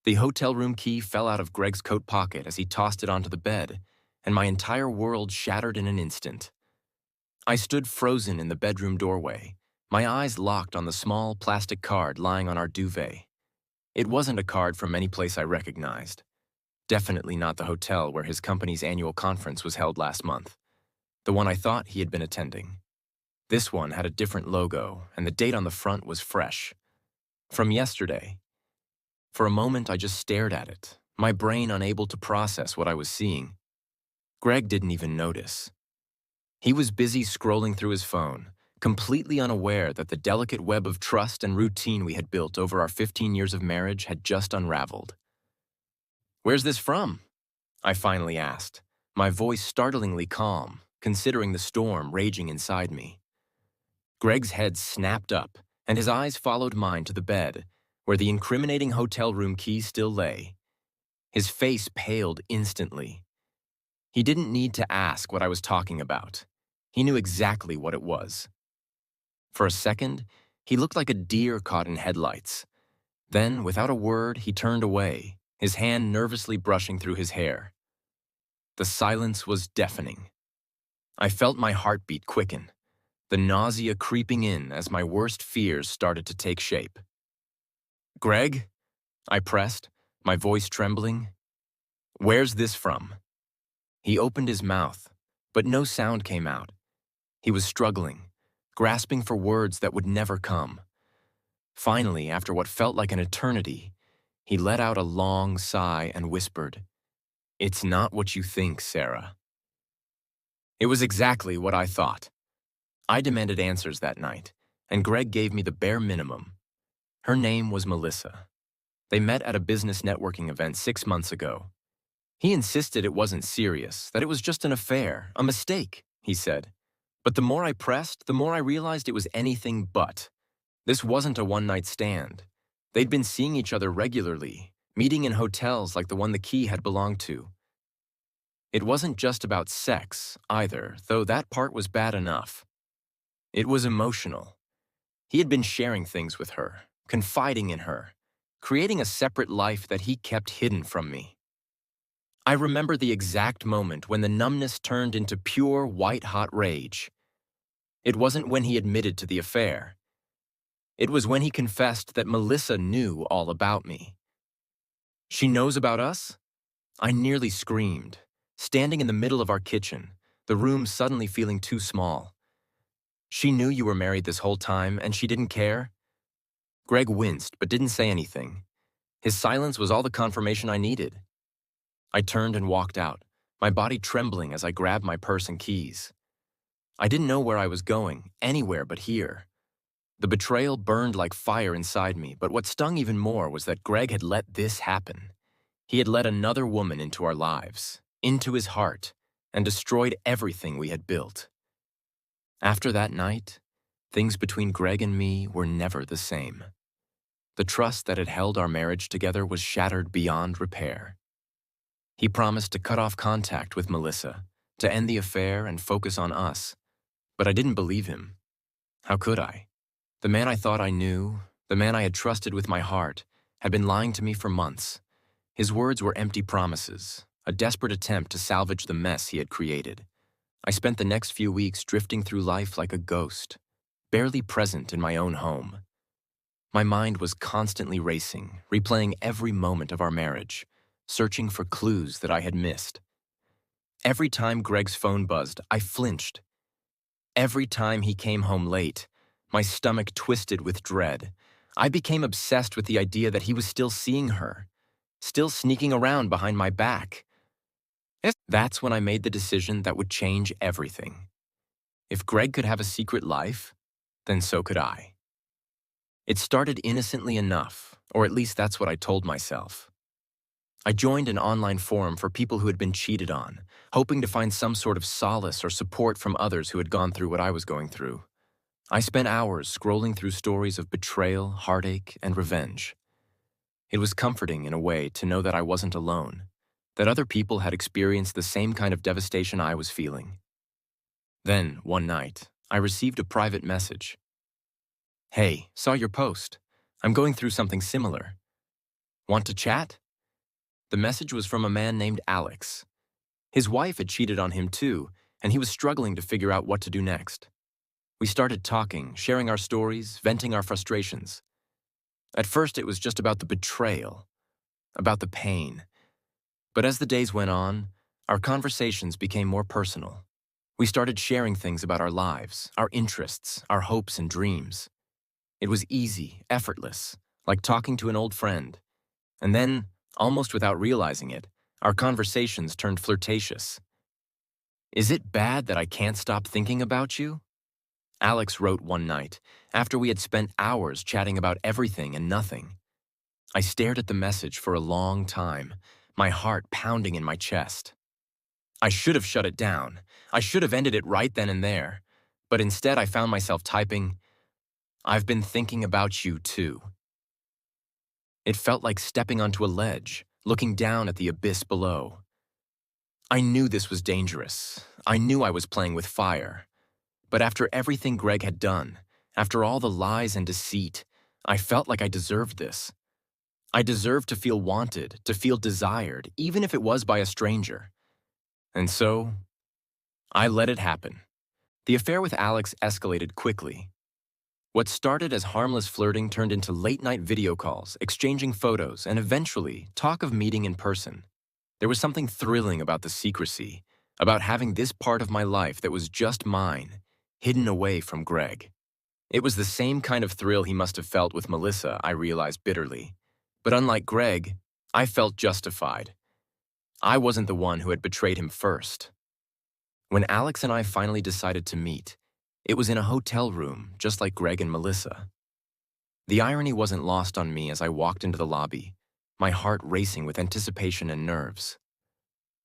The hotel room key fell out of Greg's coat pocket as he tossed it onto the bed, and my entire world shattered in an instant. I stood frozen in the bedroom doorway, my eyes locked on the small plastic card lying on our duvet. It wasn't a card from any place I recognized. Definitely not the hotel where his company's annual conference was held last month, the one I thought he had been attending. This one had a different logo, and the date on the front was fresh. From yesterday. For a moment, I just stared at it, my brain unable to process what I was seeing. Greg didn't even notice. He was busy scrolling through his phone, completely unaware that the delicate web of trust and routine we had built over our 15 years of marriage had just unraveled. "Where's this from?" I finally asked, my voice startlingly calm, considering the storm raging inside me. Greg's head snapped up, and his eyes followed mine to the bed, where the incriminating hotel room key still lay. His face paled instantly. He didn't need to ask what I was talking about. He knew exactly what it was. For a second, he looked like a deer caught in headlights. Then, without a word, he turned away, his hand nervously brushing through his hair. The silence was deafening. I felt my heartbeat quicken, the nausea creeping in as my worst fears started to take shape. "Greg?" I pressed, my voice trembling. "Where's this from?" He opened his mouth, but no sound came out. He was struggling, grasping for words that would never come. Finally, after what felt like an eternity, he let out a long sigh and whispered, "It's not what you think, Sarah." It was exactly what I thought. I demanded answers that night, and Greg gave me the bare minimum. Her name was Melissa. They met at a business networking event 6 months ago. He insisted it wasn't serious, that it was just an affair, a mistake, he said. But the more I pressed, the more I realized it was anything but. This wasn't a one-night stand. They'd been seeing each other regularly, meeting in hotels like the one the key had belonged to. It wasn't just about sex, either, though that part was bad enough. It was emotional. He had been sharing things with her, confiding in her, creating a separate life that he kept hidden from me. I remember the exact moment when the numbness turned into pure white-hot rage. It wasn't when he admitted to the affair. It was when he confessed that Melissa knew all about me. "She knows about us?" I nearly screamed, standing in the middle of our kitchen, the room suddenly feeling too small. "She knew you were married this whole time, and she didn't care?" Greg winced, but didn't say anything. His silence was all the confirmation I needed. I turned and walked out, my body trembling as I grabbed my purse and keys. I didn't know where I was going, anywhere but here. The betrayal burned like fire inside me, but what stung even more was that Greg had let this happen. He had let another woman into our lives, into his heart, and destroyed everything we had built. After that night, things between Greg and me were never the same. The trust that had held our marriage together was shattered beyond repair. He promised to cut off contact with Melissa, to end the affair and focus on us, but I didn't believe him. How could I? The man I thought I knew, the man I had trusted with my heart, had been lying to me for months. His words were empty promises, a desperate attempt to salvage the mess he had created. I spent the next few weeks drifting through life like a ghost, barely present in my own home. My mind was constantly racing, replaying every moment of our marriage, searching for clues that I had missed. Every time Greg's phone buzzed, I flinched. Every time he came home late, my stomach twisted with dread. I became obsessed with the idea that he was still seeing her, still sneaking around behind my back. That's when I made the decision that would change everything. If Greg could have a secret life, then so could I. It started innocently enough, or at least that's what I told myself. I joined an online forum for people who had been cheated on, hoping to find some sort of solace or support from others who had gone through what I was going through. I spent hours scrolling through stories of betrayal, heartache, and revenge. It was comforting in a way to know that I wasn't alone, that other people had experienced the same kind of devastation I was feeling. Then, one night, I received a private message. "Hey, saw your post. I'm going through something similar. Want to chat? The message was from a man named Alex. His wife had cheated on him too, and he was struggling to figure out what to do next. We started talking, sharing our stories, venting our frustrations. At first, it was just about the betrayal, about the pain. But as the days went on, our conversations became more personal. We started sharing things about our lives, our interests, our hopes and dreams. It was easy, effortless, like talking to an old friend. And then, almost without realizing it, our conversations turned flirtatious. Is it bad that I can't stop thinking about you? Alex wrote one night, after we had spent hours chatting about everything and nothing. I stared at the message for a long time, my heart pounding in my chest. I should have shut it down. I should have ended it right then and there. But instead, I found myself typing, "I've been thinking about you too." It felt like stepping onto a ledge, looking down at the abyss below. I knew this was dangerous. I knew I was playing with fire. But after everything Greg had done, after all the lies and deceit, I felt like I deserved this. I deserved to feel wanted, to feel desired, even if it was by a stranger. And so, I let it happen. The affair with Alex escalated quickly. What started as harmless flirting turned into late-night video calls, exchanging photos, and eventually, talk of meeting in person. There was something thrilling about the secrecy, about having this part of my life that was just mine, hidden away from Greg. It was the same kind of thrill he must have felt with Melissa, I realized bitterly. But unlike Greg, I felt justified. I wasn't the one who had betrayed him first. When Alex and I finally decided to meet, it was in a hotel room, just like Greg and Melissa. The irony wasn't lost on me as I walked into the lobby, my heart racing with anticipation and nerves.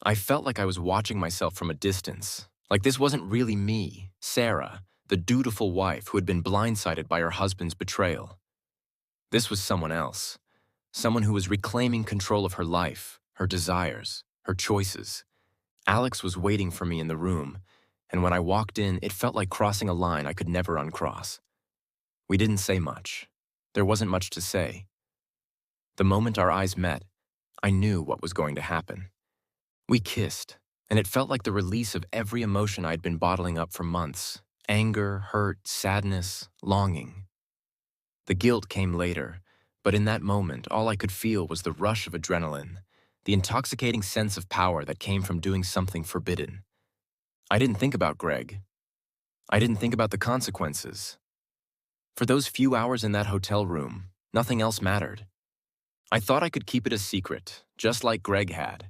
I felt like I was watching myself from a distance, like this wasn't really me, Sarah, the dutiful wife who had been blindsided by her husband's betrayal. This was someone else, someone who was reclaiming control of her life, her desires, her choices. Alex was waiting for me in the room, and when I walked in, it felt like crossing a line I could never uncross. We didn't say much. There wasn't much to say. The moment our eyes met, I knew what was going to happen. We kissed, and it felt like the release of every emotion I'd been bottling up for months: anger, hurt, sadness, longing. The guilt came later, but in that moment, all I could feel was the rush of adrenaline, the intoxicating sense of power that came from doing something forbidden. I didn't think about Greg. I didn't think about the consequences. For those few hours in that hotel room, nothing else mattered. I thought I could keep it a secret, just like Greg had.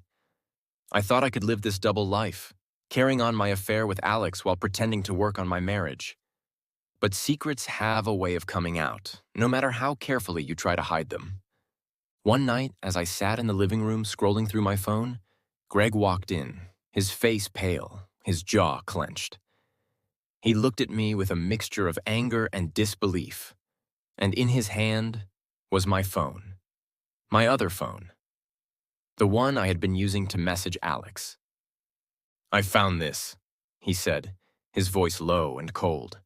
I thought I could live this double life, carrying on my affair with Alex while pretending to work on my marriage. But secrets have a way of coming out, no matter how carefully you try to hide them. One night, as I sat in the living room scrolling through my phone, Greg walked in, his face pale, his jaw clenched. He looked at me with a mixture of anger and disbelief, and in his hand was my phone, my other phone, the one I had been using to message Alex. "I found this," he said, his voice low and cold.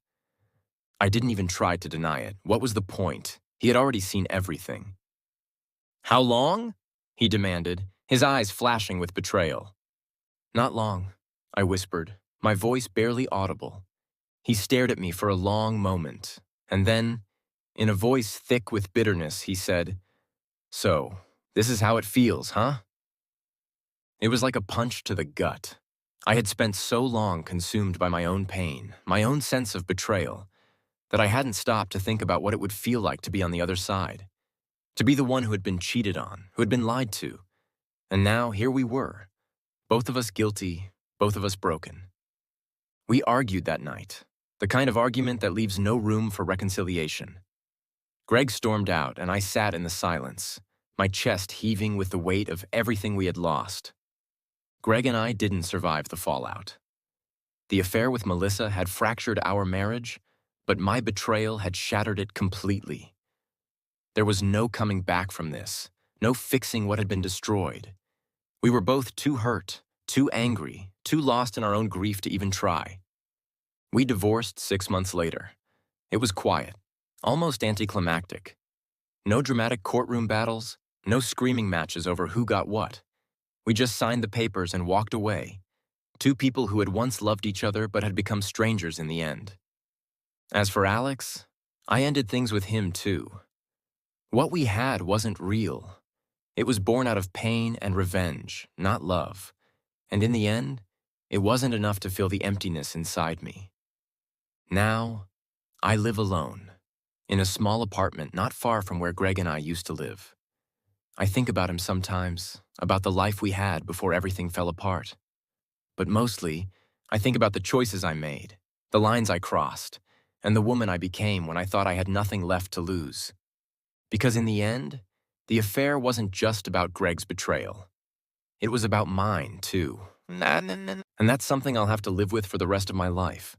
I didn't even try to deny it. What was the point? He had already seen everything. "How long?" he demanded, his eyes flashing with betrayal. "Not long," I whispered, my voice barely audible. He stared at me for a long moment, and then, in a voice thick with bitterness, he said, "So, this is how it feels, huh?" It was like a punch to the gut. I had spent so long consumed by my own pain, my own sense of betrayal, that I hadn't stopped to think about what it would feel like to be on the other side, to be the one who had been cheated on, who had been lied to. And now, here we were, both of us guilty, both of us broken. We argued that night, the kind of argument that leaves no room for reconciliation. Greg stormed out, and I sat in the silence, my chest heaving with the weight of everything we had lost. Greg and I didn't survive the fallout. The affair with Melissa had fractured our marriage, but my betrayal had shattered it completely. There was no coming back from this, no fixing what had been destroyed. We were both too hurt, too angry, too lost in our own grief to even try. We divorced 6 months later. It was quiet, almost anticlimactic. No dramatic courtroom battles, No screaming matches over who got what. We just signed the papers and walked away. Two people who had once loved each other but had become strangers in the end. As for Alex, I ended things with him too. What we had wasn't real. It was born out of pain and revenge, not love. And in the end, it wasn't enough to fill the emptiness inside me. Now, I live alone, in a small apartment not far from where Greg and I used to live. I think about him sometimes, about the life we had before everything fell apart. But mostly, I think about the choices I made, the lines I crossed, and the woman I became when I thought I had nothing left to lose. Because in the end, the affair wasn't just about Greg's betrayal. It was about mine, too. And that's something I'll have to live with for the rest of my life.